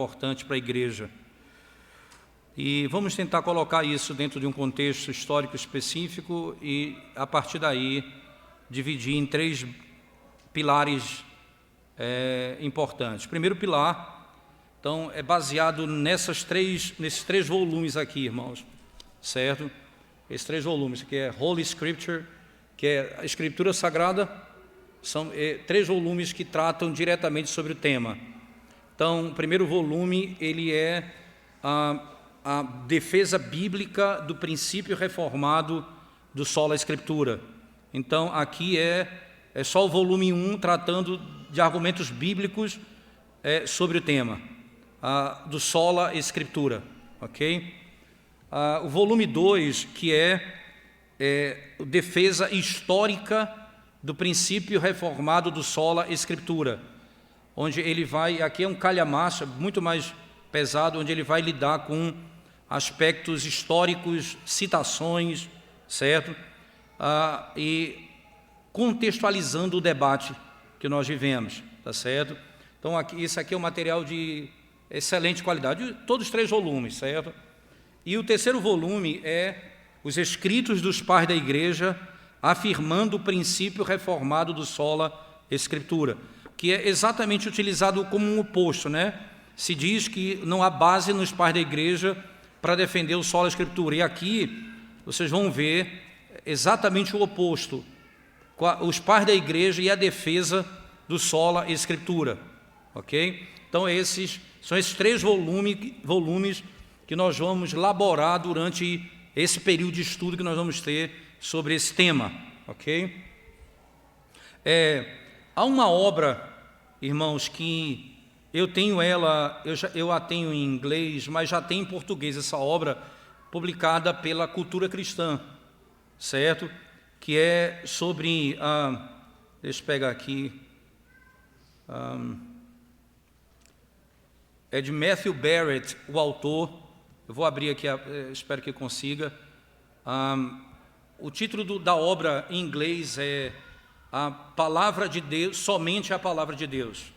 importante para a igreja. E vamos tentar colocar isso dentro de um contexto histórico específico e, a partir daí, dividir em três pilares importantes. Primeiro pilar, então, é baseado nesses três volumes aqui, irmãos, certo? Esses três volumes, que é Holy Scripture, que é a Escritura Sagrada, são três volumes que tratam diretamente sobre o tema. Então, o primeiro volume, ele é a defesa bíblica do princípio reformado do sola Escritura. Então, aqui é só o volume 1 tratando de argumentos bíblicos sobre o tema do sola Escritura, ok? O volume 2, que é defesa histórica do princípio reformado do sola Escritura, onde ele vai, aqui é um calhamaço muito mais pesado, onde ele vai lidar com aspectos históricos, citações, certo? E contextualizando o debate que nós vivemos, tá certo? Então, isso aqui é um material de excelente qualidade, todos os três volumes, certo? E o terceiro volume é os escritos dos pais da igreja, afirmando o princípio reformado do sola Escritura, que é exatamente utilizado como um oposto, né? Se diz que não há base nos pais da igreja para defender o sola Escritura. E aqui vocês vão ver exatamente o oposto, os pais da igreja e a defesa do sola Escritura, ok? Então esses são esses três volumes que nós vamos elaborar durante esse período de estudo que nós vamos ter sobre esse tema, ok? Há uma obra, irmãos, que eu tenho ela, eu a tenho em inglês, mas já tem em português essa obra publicada pela Cultura Cristã, certo? Que é sobre, deixa eu pegar aqui, é de Matthew Barrett, o autor. Eu vou abrir aqui, espero que consiga. O título da obra em inglês é A Palavra de Deus, Somente a Palavra de Deus,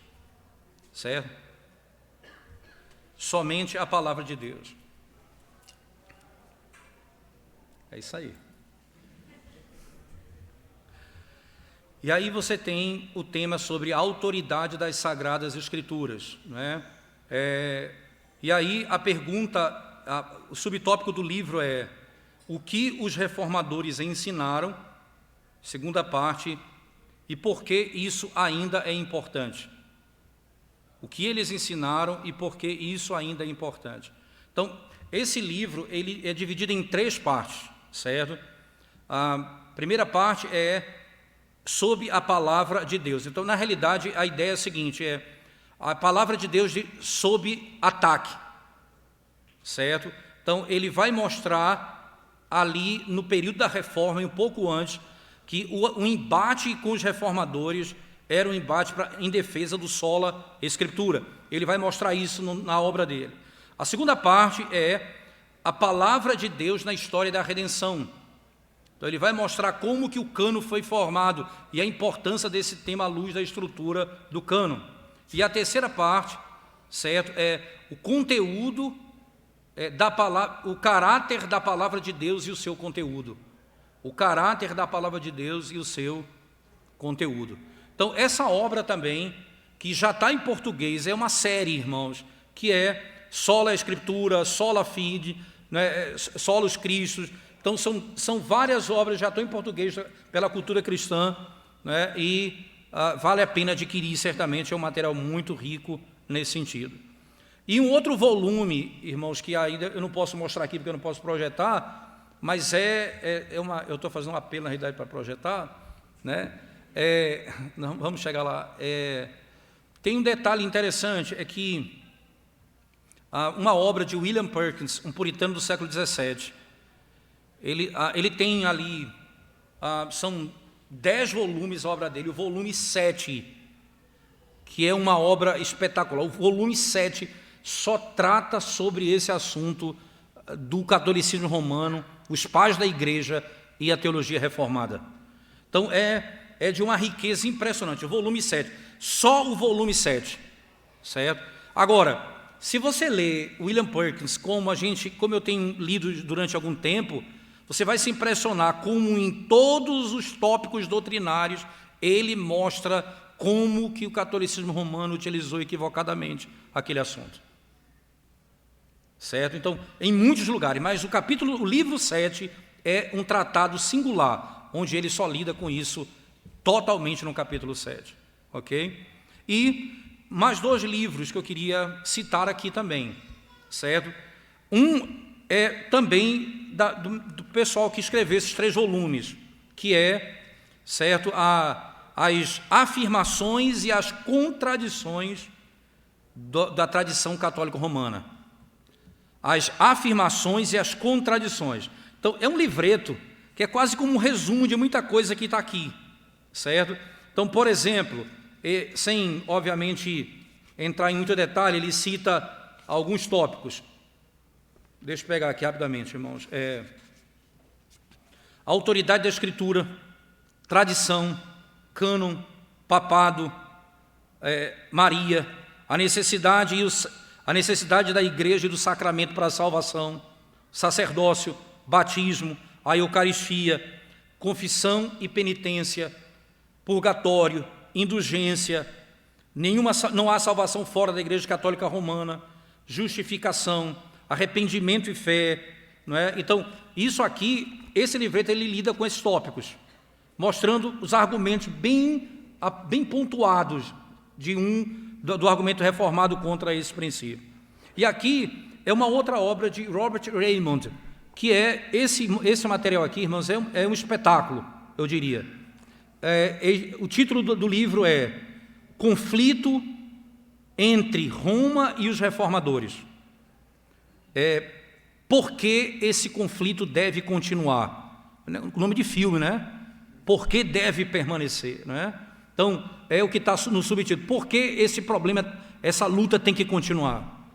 certo? Somente a Palavra de Deus. É isso aí. E aí você tem o tema sobre a autoridade das Sagradas Escrituras, né? E aí a pergunta, o subtópico do livro é: o que os reformadores ensinaram, segunda parte, e por que isso ainda é importante? O que eles ensinaram e por que isso ainda é importante? Então, esse livro ele é dividido em três partes, certo? A primeira parte é sob a palavra de Deus. Então, na realidade, a ideia é a seguinte, a palavra de Deus sob ataque, certo? Então, ele vai mostrar ali no período da reforma e um pouco antes que o embate com os reformadores era um embate em defesa do sola Escritura. Ele vai mostrar isso na obra dele. A segunda parte é a palavra de Deus na história da redenção. Então ele vai mostrar como que o cânon foi formado e a importância desse tema à luz da estrutura do cânon. E a terceira parte, certo, é o conteúdo da palavra, o caráter da palavra de Deus e o seu conteúdo. O caráter da palavra de Deus e o seu conteúdo. Então, essa obra também, que já está em português, é uma série, irmãos, que é Sola Escritura, Sola Fide, né, Solos Christus. Então, são várias obras, já estão em português pela Cultura Cristã, né, e vale a pena adquirir, certamente, é um material muito rico nesse sentido. E um outro volume, irmãos, que ainda eu não posso mostrar aqui porque eu não posso projetar, mas eu estou fazendo um apelo, na realidade, para projetar, né? Não, vamos chegar lá. Tem um detalhe interessante, é que uma obra de William Perkins, um puritano do século XVII, ele tem ali, são 10 volumes a obra dele, o volume 7, que é uma obra espetacular. O volume 7 só trata sobre esse assunto do catolicismo romano, os pais da igreja e a teologia reformada. Então, é de uma riqueza impressionante. O volume 7, só o volume 7, certo? Agora, se você lê William Perkins, como eu tenho lido durante algum tempo, você vai se impressionar como em todos os tópicos doutrinários ele mostra como que o catolicismo romano utilizou equivocadamente aquele assunto. Certo? Então, em muitos lugares, mas o livro 7 é um tratado singular, onde ele só lida com isso totalmente no capítulo 7. Ok? E mais 2 livros que eu queria citar aqui também, certo? Um é também do pessoal que escreveu esses 3 volumes, que é, certo, as afirmações e as contradições da tradição católica romana. As afirmações e as contradições. Então, é um livreto que é quase como um resumo de muita coisa que está aqui, certo? Então, por exemplo, sem, obviamente, entrar em muito detalhe, ele cita alguns tópicos. Deixa eu pegar aqui rapidamente, irmãos. A autoridade da Escritura, tradição, cânon, papado, Maria, a necessidade da igreja e do sacramento para a salvação, sacerdócio, batismo, a Eucaristia, confissão e penitência, purgatório, indulgência, não há salvação fora da Igreja Católica Romana, justificação, arrependimento e fé, não é? Então, isso aqui, esse livreto, ele lida com esses tópicos, mostrando os argumentos bem pontuados do argumento reformado contra esse princípio. E aqui é uma outra obra de Robert Raymond, que é esse material aqui, irmãos, é um espetáculo, eu diria. O título do livro é Conflito entre Roma e os Reformadores. Por que esse conflito deve continuar? O nome de filme, né? Por que deve permanecer, né? Então, é o que está no subtítulo. Por que esse problema, essa luta tem que continuar?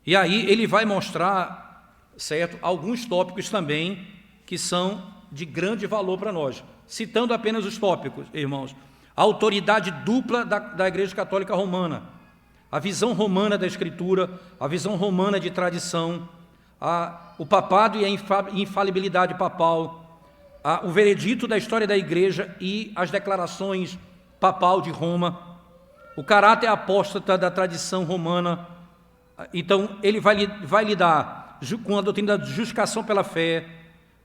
E aí ele vai mostrar, certo, alguns tópicos também que são de grande valor para nós. Citando apenas os tópicos, irmãos. A autoridade dupla da Igreja Católica Romana, a visão romana da Escritura, a visão romana de tradição, o papado e a infalibilidade papal, o veredito da história da Igreja e as declarações papal de Roma, o caráter apóstata da tradição romana. Então, ele vai lidar com a doutrina da justificação pela fé,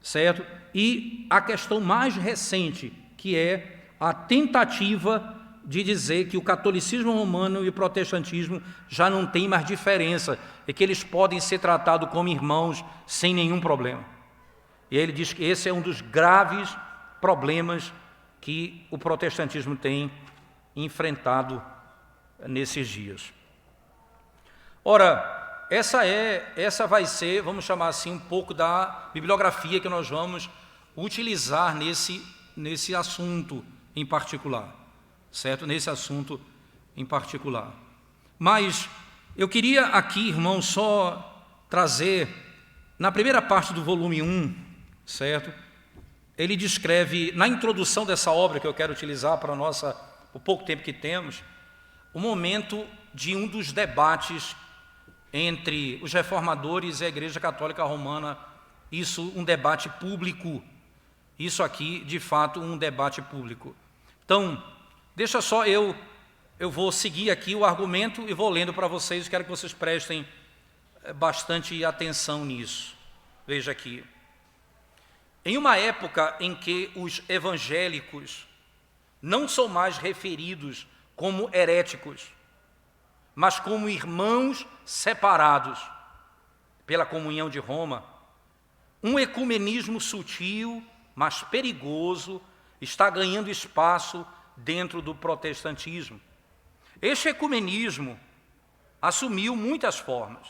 certo? E a questão mais recente, que é a tentativa de dizer que o catolicismo romano e o protestantismo já não tem mais diferença e que eles podem ser tratados como irmãos sem nenhum problema. E ele diz que esse é um dos graves problemas que o protestantismo tem enfrentado nesses dias. Ora, essa vai ser, vamos chamar assim, um pouco da bibliografia que nós vamos utilizar nesse assunto em particular, certo? Nesse assunto em particular. Mas eu queria aqui, irmão, só trazer, na primeira parte do volume 1, certo? Ele descreve, na introdução dessa obra que eu quero utilizar para o pouco tempo que temos, o momento de um dos debates entre os reformadores e a Igreja Católica Romana, um debate público, isso aqui, de fato, um debate público. Então, deixa só eu vou seguir aqui o argumento e vou lendo para vocês, quero que vocês prestem bastante atenção nisso. Veja aqui. Em uma época em que os evangélicos não são mais referidos como heréticos, mas como irmãos separados pela comunhão de Roma, um ecumenismo sutil, mas perigoso, está ganhando espaço dentro do protestantismo. Este ecumenismo assumiu muitas formas,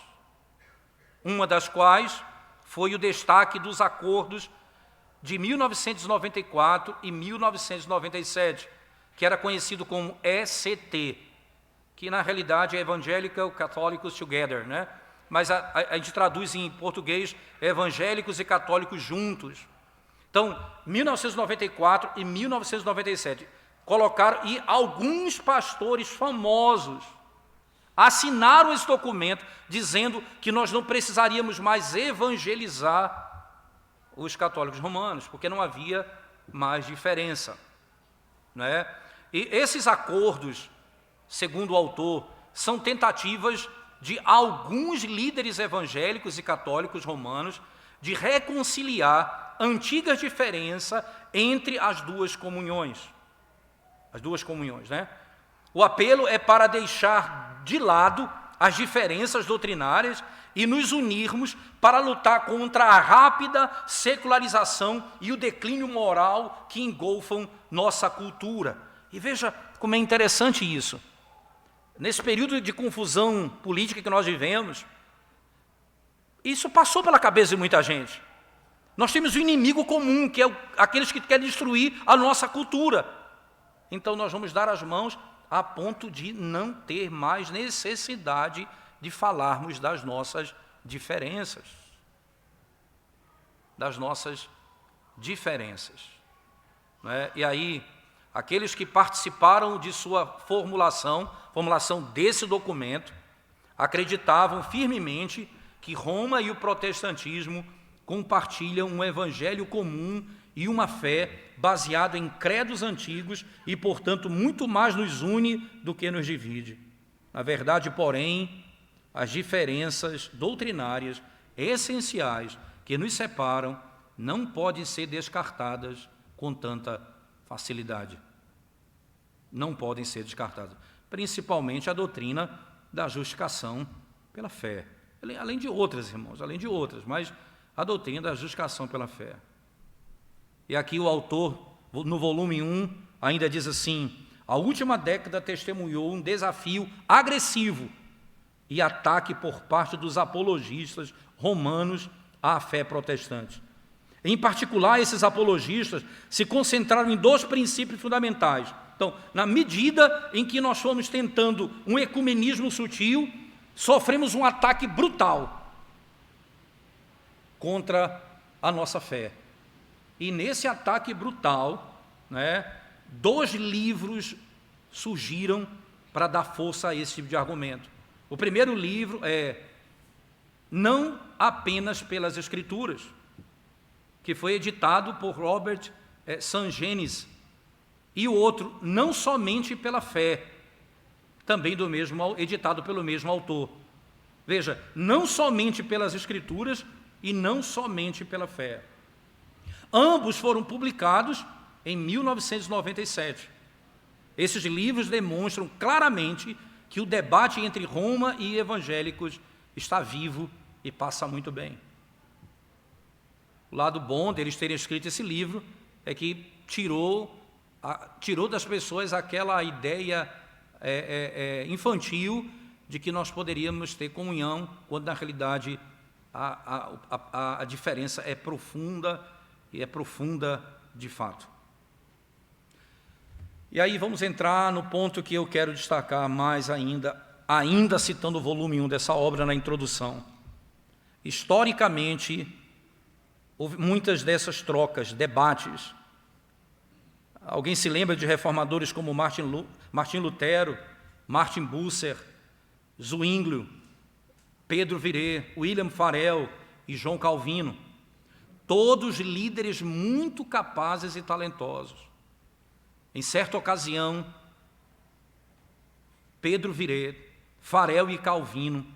uma das quais foi o destaque dos acordos de 1994 e 1997, que era conhecido como ECT, que na realidade é Evangelical Catholics Together, né? Mas a gente traduz em português evangélicos e católicos juntos. Então, 1994 e 1997, colocaram, e alguns pastores famosos assinaram esse documento dizendo que nós não precisaríamos mais evangelizar os católicos romanos, porque não havia mais diferença, né? E esses acordos, segundo o autor, são tentativas de alguns líderes evangélicos e católicos romanos de reconciliar antigas diferenças entre as duas comunhões. Né? O apelo é para deixar de lado as diferenças doutrinárias e nos unirmos para lutar contra a rápida secularização e o declínio moral que engolfam nossa cultura. E veja como é interessante isso. Nesse período de confusão política que nós vivemos, isso passou pela cabeça de muita gente. Nós temos um inimigo comum, que é aqueles que querem destruir a nossa cultura. Então nós vamos dar as mãos a ponto de não ter mais necessidade de falarmos das nossas diferenças. Não é? E aí, aqueles que participaram de sua formulação desse documento, acreditavam firmemente que Roma e o protestantismo compartilham um evangelho comum e uma fé baseado em credos antigos e, portanto, muito mais nos une do que nos divide. Na verdade, porém, as diferenças doutrinárias essenciais que nos separam não podem ser descartadas com tanta facilidade. Não podem ser descartadas. Principalmente a doutrina da justificação pela fé. Além de outras, irmãos, mas a doutrina da justificação pela fé. E aqui o autor, no volume 1, ainda diz assim: a última década testemunhou um desafio agressivo e ataque por parte dos apologistas romanos à fé protestante. Em particular, esses apologistas se concentraram em dois princípios fundamentais. Então, na medida em que nós fomos tentando um ecumenismo sutil, sofremos um ataque brutal contra a nossa fé. E nesse ataque brutal, né, 2 livros surgiram para dar força a esse tipo de argumento. O primeiro livro é Não Apenas pelas Escrituras, que foi editado por Robert Sangenis, e o outro, Não Somente pela Fé, também editado pelo mesmo autor. Veja, não somente pelas Escrituras e não somente pela fé. Ambos foram publicados em 1997. Esses livros demonstram claramente que o debate entre Roma e evangélicos está vivo e passa muito bem. O lado bom deles terem escrito esse livro é que tirou das pessoas aquela ideia infantil de que nós poderíamos ter comunhão, quando na realidade a diferença é profunda, e é profunda de fato. E aí vamos entrar no ponto que eu quero destacar mais ainda citando o volume 1 dessa obra na introdução. Historicamente, houve muitas dessas trocas, debates. Alguém se lembra de reformadores como Martim Lutero, Martin Bucer, Zwinglio, Pedro Viret, William Farel e João Calvino, todos líderes muito capazes e talentosos. Em certa ocasião, Pedro Viret, Farel e Calvino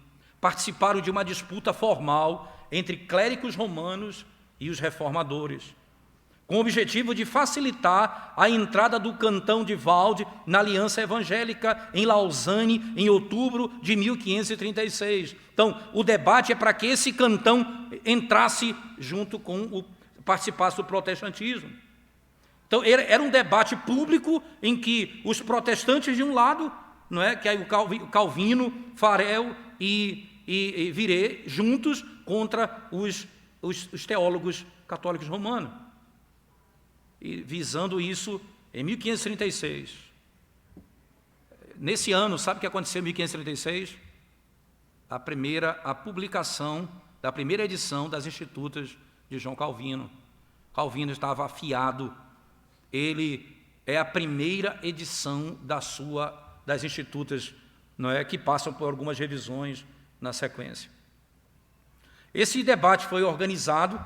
participaram de uma disputa formal entre clérigos romanos e os reformadores, com o objetivo de facilitar a entrada do cantão de Valde na Aliança Evangélica em Lausanne, em outubro de 1536. Então, o debate é para que esse cantão entrasse junto com participasse do protestantismo. Então, era um debate público em que os protestantes de um lado, não é, que aí o Calvino, Farel e Viret, juntos contra os teólogos católicos romanos. E visando isso em 1536. Nesse ano, sabe o que aconteceu em 1536? A publicação da primeira edição das Institutas de João Calvino. Calvino estava afiado. Ele é a primeira edição das Institutas não é, que passam por algumas revisões na sequência. Esse debate foi organizado,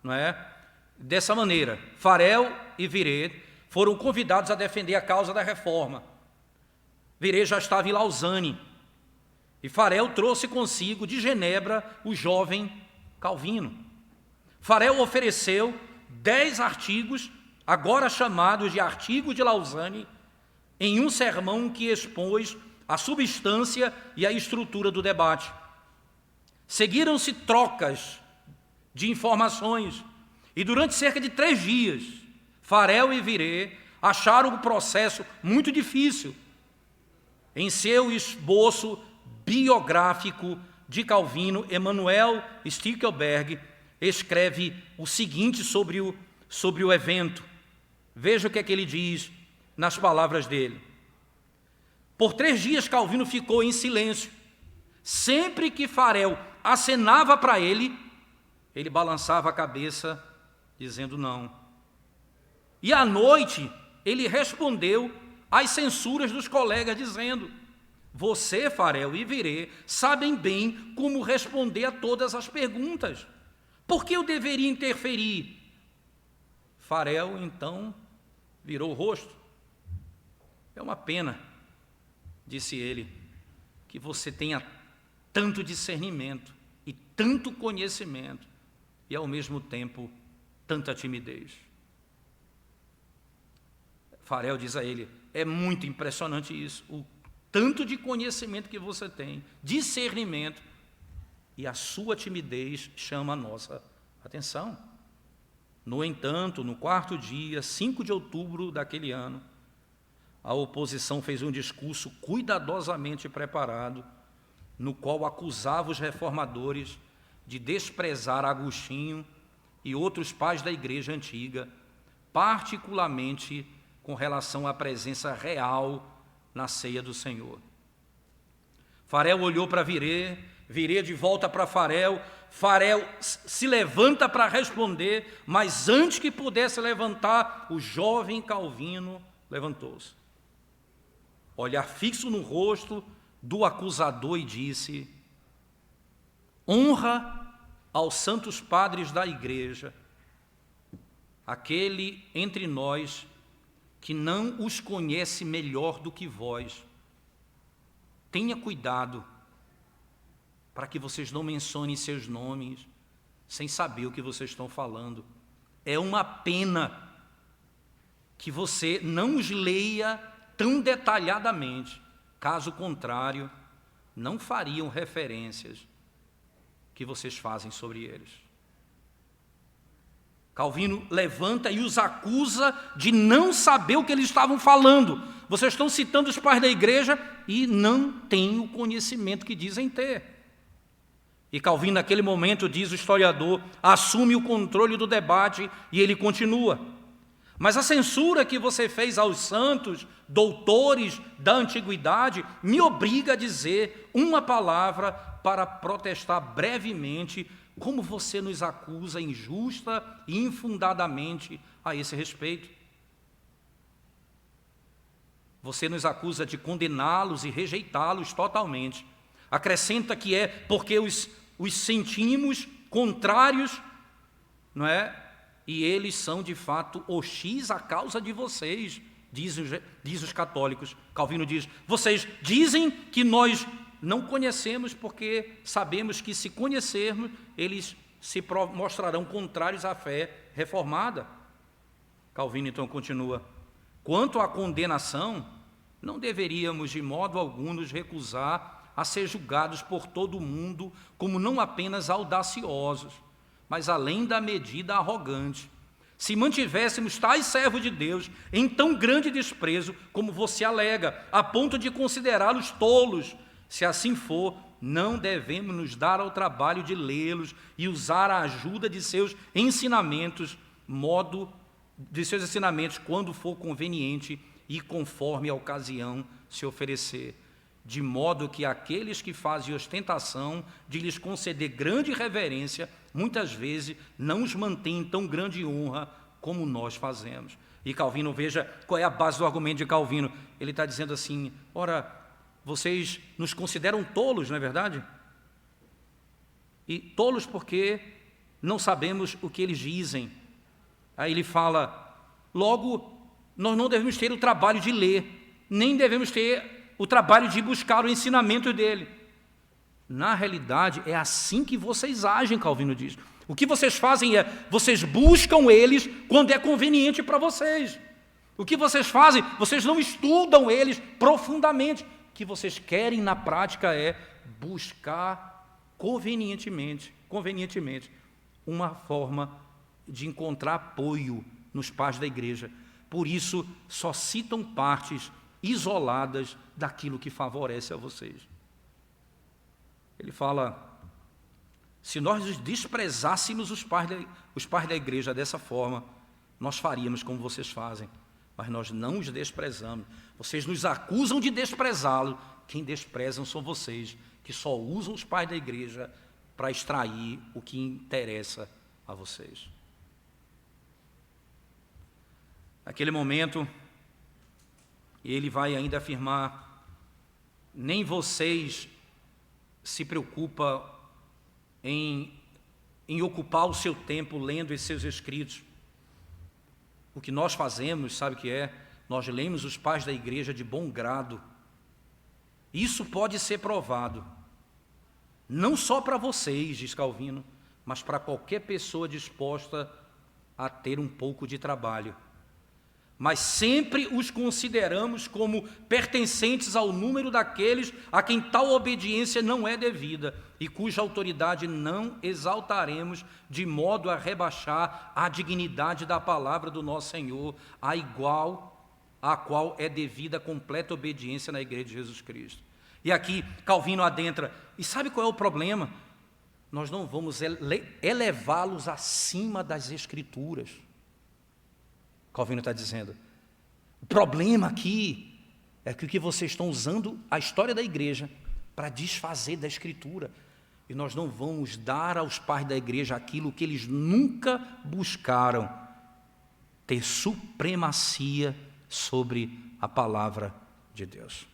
não é, dessa maneira. Farel e Viret foram convidados a defender a causa da reforma. Viret já estava em Lausanne, e Farel trouxe consigo de Genebra o jovem Calvino. Farel ofereceu 10 artigos, agora chamados de Artigos de Lausanne, em um sermão que expôs a substância e a estrutura do debate. Seguiram-se trocas de informações, e durante cerca de 3 dias, Farel e Viret acharam o processo muito difícil. Em seu esboço biográfico de Calvino, Emanuel Stickelberg escreve o seguinte sobre o evento. Veja o que é que ele diz nas palavras dele. Por 3 dias Calvino ficou em silêncio. Sempre que Farel acenava para ele, ele balançava a cabeça, dizendo não. E à noite, ele respondeu às censuras dos colegas, dizendo: você, Farel e Viret, sabem bem como responder a todas as perguntas. Por que eu deveria interferir? Farel, então, virou o rosto. É uma pena, disse ele, que você tenha tanto discernimento e tanto conhecimento e, ao mesmo tempo, tanta timidez. Farel diz a ele: é muito impressionante isso, o tanto de conhecimento que você tem, discernimento, e a sua timidez chama a nossa atenção. No entanto, no 4º dia, 5 de outubro daquele ano, a oposição fez um discurso cuidadosamente preparado, no qual acusava os reformadores de desprezar Agostinho e outros pais da igreja antiga, particularmente com relação à presença real na ceia do Senhor. Farel olhou para Viret, Viret de volta para Farel, Farel se levanta para responder, mas antes que pudesse levantar, o jovem Calvino levantou-se. Olhar fixo no rosto do acusador e disse: honra aos santos padres da igreja, aquele entre nós que não os conhece melhor do que vós. Tenha cuidado para que vocês não mencionem seus nomes sem saber o que vocês estão falando. É uma pena que você não os leia tão detalhadamente. Caso contrário, não fariam referências que vocês fazem sobre eles. Calvino levanta e os acusa de não saber o que eles estavam falando. Vocês estão citando os pais da igreja e não têm o conhecimento que dizem ter. E Calvino, naquele momento, diz o historiador, assume o controle do debate e ele continua: mas a censura que você fez aos santos, doutores da antiguidade, me obriga a dizer uma palavra para protestar brevemente como você nos acusa injusta e infundadamente a esse respeito. Você nos acusa de condená-los e rejeitá-los totalmente. Acrescenta que é porque os sentimos contrários, não é? E eles são, de fato, hostis à causa de vocês, diz os católicos. Calvino diz: vocês dizem que nós não conhecemos porque sabemos que, se conhecermos, eles se mostrarão contrários à fé reformada. Calvino, então, continua: quanto à condenação, não deveríamos, de modo algum, nos recusar a ser julgados por todo o mundo como não apenas audaciosos, mas além da medida arrogante. Se mantivéssemos tais servos de Deus em tão grande desprezo como você alega, a ponto de considerá-los tolos, se assim for, não devemos nos dar ao trabalho de lê-los e usar a ajuda de seus ensinamentos, quando for conveniente e conforme a ocasião se oferecer, de modo que aqueles que fazem ostentação de lhes conceder grande reverência, muitas vezes não os mantêm em tão grande honra como nós fazemos. E Calvino, veja qual é a base do argumento de Calvino. Ele está dizendo assim: ora, vocês nos consideram tolos, não é verdade? E tolos porque não sabemos o que eles dizem. Aí ele fala, logo, nós não devemos ter o trabalho de ler, nem devemos ter o trabalho de buscar o ensinamento dele. Na realidade, é assim que vocês agem, Calvino diz. O que vocês fazem é, vocês buscam eles quando é conveniente para vocês. O que vocês fazem, vocês não estudam eles profundamente. O que vocês querem na prática é buscar convenientemente uma forma de encontrar apoio nos pais da igreja. Por isso, só citam partes isoladas daquilo que favorece a vocês. Ele fala, se nós desprezássemos os pais da igreja dessa forma, nós faríamos como vocês fazem, mas nós não os desprezamos. Vocês nos acusam de desprezá-lo, quem desprezam são vocês, que só usam os pais da igreja para extrair o que interessa a vocês. Naquele momento, ele vai ainda afirmar, nem vocês se preocupam em ocupar o seu tempo lendo esses seus escritos. O que nós fazemos, sabe o que é? Nós lemos os pais da igreja de bom grado. Isso pode ser provado, não só para vocês, diz Calvino, mas para qualquer pessoa disposta a ter um pouco de trabalho. Mas sempre os consideramos como pertencentes ao número daqueles a quem tal obediência não é devida e cuja autoridade não exaltaremos de modo a rebaixar a dignidade da palavra do nosso Senhor, a qual é devida a completa obediência na igreja de Jesus Cristo. E aqui Calvino adentra, e sabe qual é o problema? Nós não vamos elevá-los acima das Escrituras. Calvino está dizendo, o problema aqui é que vocês estão usando a história da igreja para desfazer da Escritura. E nós não vamos dar aos pais da igreja aquilo que eles nunca buscaram, ter supremacia sobre a palavra de Deus.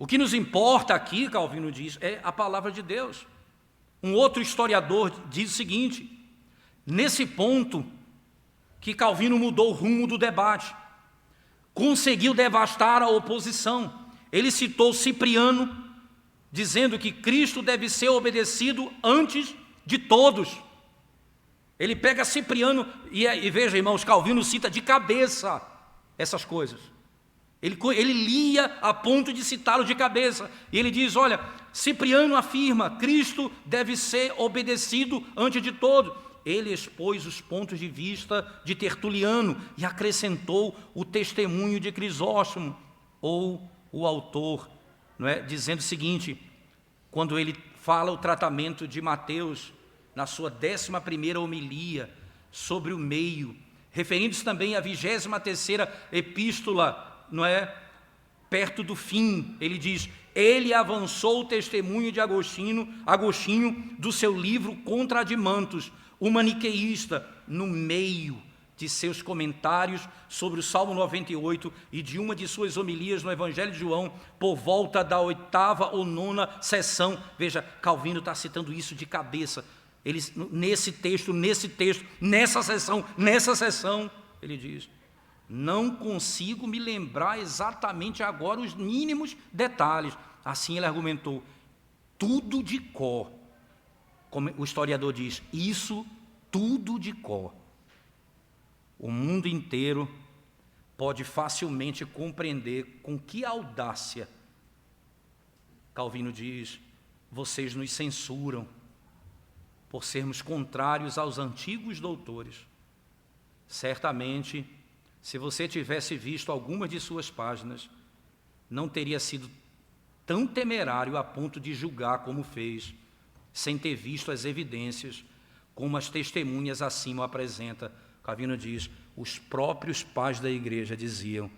O que nos importa aqui, Calvino diz, é a palavra de Deus. Um outro historiador diz o seguinte, nesse ponto que Calvino mudou o rumo do debate, conseguiu devastar a oposição. Ele citou Cipriano, dizendo que Cristo deve ser obedecido antes de todos. Ele pega Cipriano, e veja, irmãos, Calvino cita de cabeça essas coisas. Ele lia a ponto de citá-lo de cabeça. E ele diz, olha, Cipriano afirma, Cristo deve ser obedecido antes de todos. Ele expôs os pontos de vista de Tertuliano e acrescentou o testemunho de Crisóstomo, ou o autor, não é, dizendo o seguinte, quando ele fala o tratamento de Mateus, na sua 11ª homilia sobre o meio, referindo-se também à 23ª epístola, não é, perto do fim, ele diz, ele avançou o testemunho de Agostinho do seu livro Contra Adimantos, o maniqueísta, no meio de seus comentários sobre o Salmo 98 e de uma de suas homilias no Evangelho de João, por volta da 8ª ou 9ª sessão. Veja, Calvino está citando isso de cabeça. Ele, nessa sessão, ele diz, não consigo me lembrar exatamente agora os mínimos detalhes. Assim ele argumentou, tudo de cor. Como o historiador diz, isso tudo de cor. O mundo inteiro pode facilmente compreender com que audácia, Calvino diz, vocês nos censuram por sermos contrários aos antigos doutores. Certamente, se você tivesse visto algumas de suas páginas, não teria sido tão temerário a ponto de julgar como fez, sem ter visto as evidências, como as testemunhas acima apresenta. Calvino diz, os próprios pais da igreja diziam,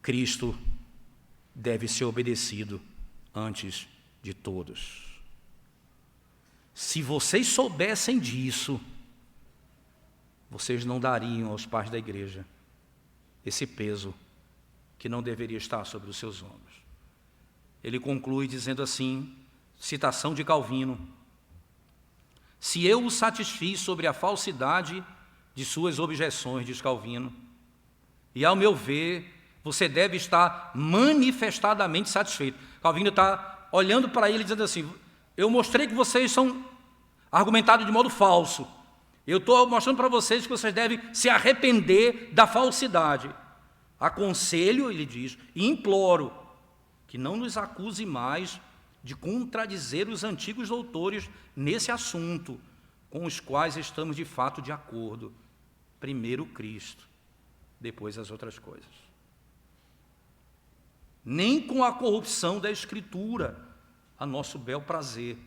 Cristo deve ser obedecido antes de todos. Se vocês soubessem disso, vocês não dariam aos pais da igreja esse peso que não deveria estar sobre os seus ombros. Ele conclui dizendo assim, citação de Calvino: se eu o satisfiz sobre a falsidade de suas objeções, diz Calvino, e ao meu ver, você deve estar manifestadamente satisfeito. Calvino está olhando para ele dizendo assim, eu mostrei que vocês são argumentados de modo falso. Eu estou mostrando para vocês que vocês devem se arrepender da falsidade. Aconselho, ele diz, e imploro que não nos acuse mais de contradizer os antigos doutores nesse assunto, com os quais estamos de fato de acordo. Primeiro Cristo, depois as outras coisas. Nem com a corrupção da Escritura, a nosso bel prazer,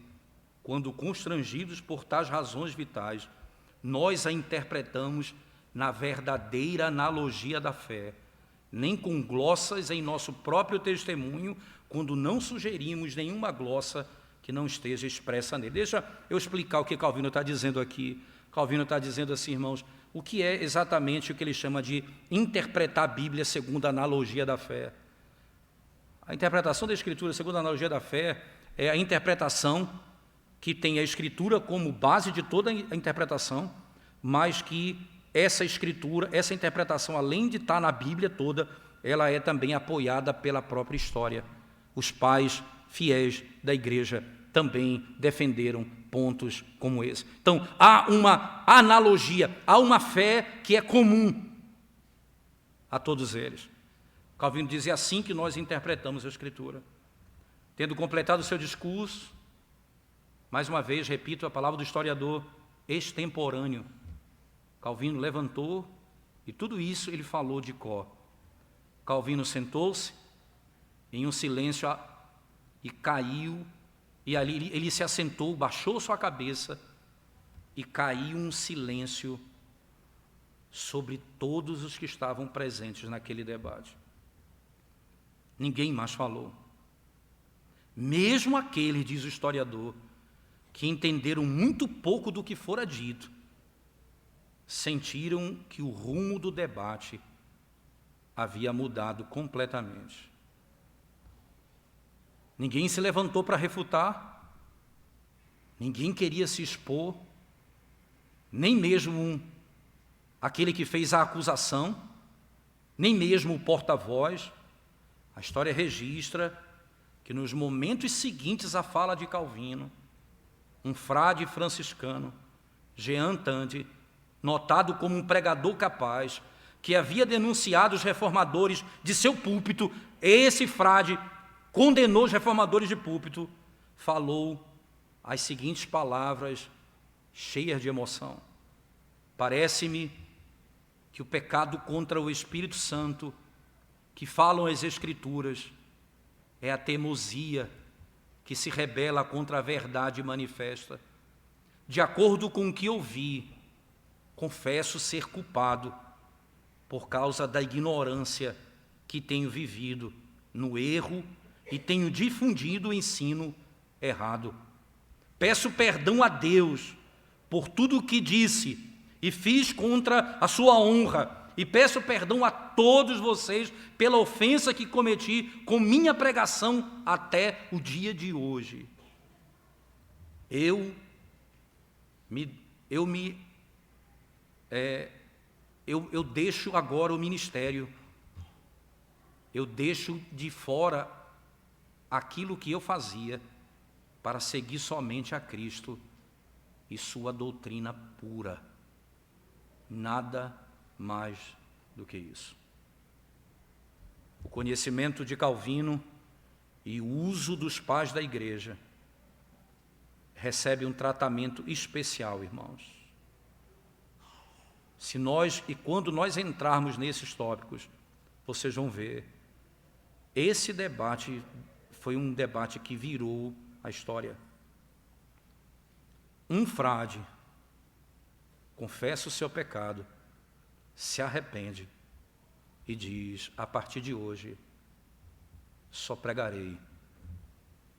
quando constrangidos por tais razões vitais, nós a interpretamos na verdadeira analogia da fé, nem com glossas em nosso próprio testemunho, quando não sugerimos nenhuma glossa que não esteja expressa nele. Deixa eu explicar o que Calvino está dizendo aqui. Calvino está dizendo assim, irmãos, o que é exatamente o que ele chama de interpretar a Bíblia segundo a analogia da fé. A interpretação da Escritura segundo a analogia da fé é a interpretação que tem a Escritura como base de toda a interpretação, mas que essa Escritura, essa interpretação, além de estar na Bíblia toda, ela é também apoiada pela própria história. Os pais fiéis da igreja também defenderam pontos como esse. Então, há uma analogia, há uma fé que é comum a todos eles. Calvino diz, é assim que nós interpretamos a Escritura. Tendo completado o seu discurso, mais uma vez, repito a palavra do historiador, extemporâneo. Calvino levantou e tudo isso ele falou de cor. Calvino sentou-se em um silêncio e caiu, e ali ele se assentou, baixou sua cabeça e caiu um silêncio sobre todos os que estavam presentes naquele debate. Ninguém mais falou. Mesmo aqueles, diz o historiador, que entenderam muito pouco do que fora dito, sentiram que o rumo do debate havia mudado completamente. Ninguém se levantou para refutar, ninguém queria se expor, nem mesmo aquele que fez a acusação, nem mesmo o porta-voz. A história registra que nos momentos seguintes à fala de Calvino, um frade franciscano, Jean Tande, notado como um pregador capaz, que havia denunciado os reformadores de seu púlpito, esse frade condenou os reformadores de púlpito, falou as seguintes palavras cheias de emoção: parece-me que o pecado contra o Espírito Santo, que falam as Escrituras, é a teimosia que se rebela contra a verdade manifesta. De acordo com o que ouvi, confesso ser culpado por causa da ignorância que tenho vivido no erro e tenho difundido o ensino errado. Peço perdão a Deus por tudo o que disse e fiz contra a sua honra, e peço perdão a todos vocês pela ofensa que cometi com minha pregação até o dia de hoje. Eu deixo agora o ministério, eu deixo de fora aquilo que eu fazia para seguir somente a Cristo e sua doutrina pura. Nada mais do que isso. O conhecimento de Calvino e o uso dos pais da igreja recebe um tratamento especial, irmãos. Quando nós entrarmos nesses tópicos, vocês vão ver, esse debate foi um debate que virou a história. Um frade confessa o seu pecado, se arrepende e diz: a partir de hoje, só pregarei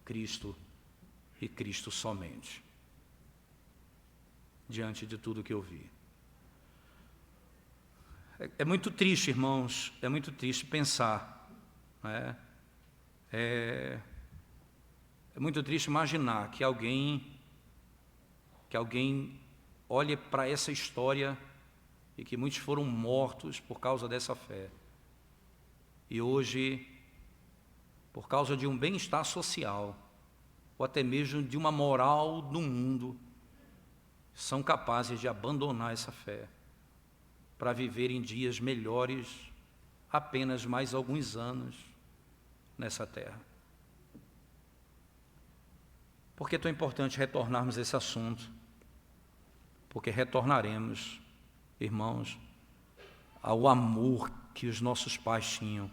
Cristo e Cristo somente, diante de tudo que eu vi. É muito triste, irmãos, é muito triste pensar né? É muito triste imaginar que alguém olhe para essa história e que muitos foram mortos por causa dessa fé. E hoje, por causa de um bem-estar social, ou até mesmo de uma moral do mundo, são capazes de abandonar essa fé para viver em dias melhores apenas mais alguns anos nessa terra. Por que é tão importante retornarmos a esse assunto? Porque retornaremos, irmãos, ao amor que os nossos pais tinham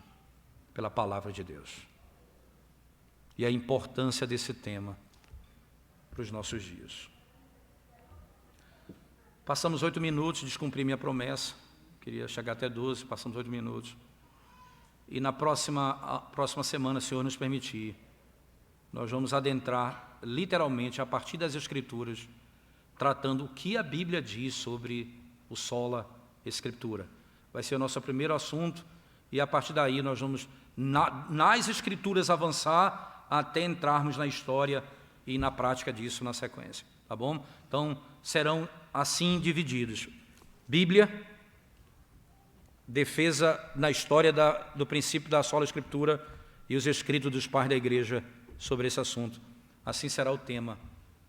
pela palavra de Deus. E a importância desse tema para os nossos dias. Passamos 8 minutos, descumpri minha promessa. Queria chegar até 12, passamos 8 minutos. E na próxima semana, se o Senhor nos permitir, nós vamos adentrar literalmente a partir das Escrituras, tratando o que a Bíblia diz sobre o sola Escritura. Vai ser o nosso primeiro assunto, e a partir daí nós vamos nas Escrituras avançar até entrarmos na história e na prática disso na sequência, tá bom? Então, serão assim divididos: Bíblia, defesa na história do princípio da sola Escritura e os escritos dos pais da igreja sobre esse assunto. Assim será o tema,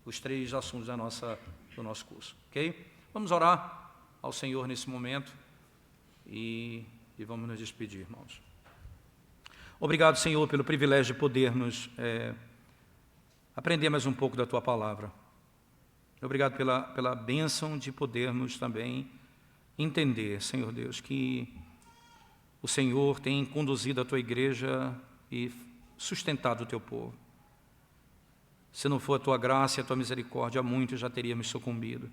os 3 assuntos do nosso curso, ok? Vamos orar ao Senhor nesse momento e vamos nos despedir, irmãos. Obrigado, Senhor, pelo privilégio de podermos aprender mais um pouco da Tua Palavra. Obrigado pela bênção de podermos também entender, Senhor Deus, que o Senhor tem conduzido a Tua igreja e sustentado o Teu povo. Se não for a Tua graça e a Tua misericórdia, muitos já teríamos sucumbido.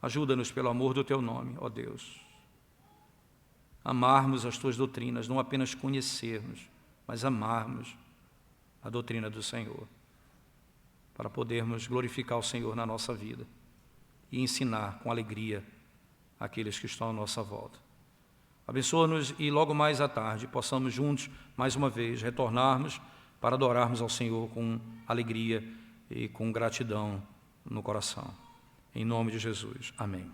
Ajuda-nos pelo amor do Teu nome, ó Deus. Amarmos as Tuas doutrinas, não apenas conhecermos, mas amarmos a doutrina do Senhor, para podermos glorificar o Senhor na nossa vida e ensinar com alegria aqueles que estão à nossa volta. Abençoa-nos e logo mais à tarde possamos juntos, mais uma vez, retornarmos para adorarmos ao Senhor com alegria e com gratidão no coração. Em nome de Jesus. Amém.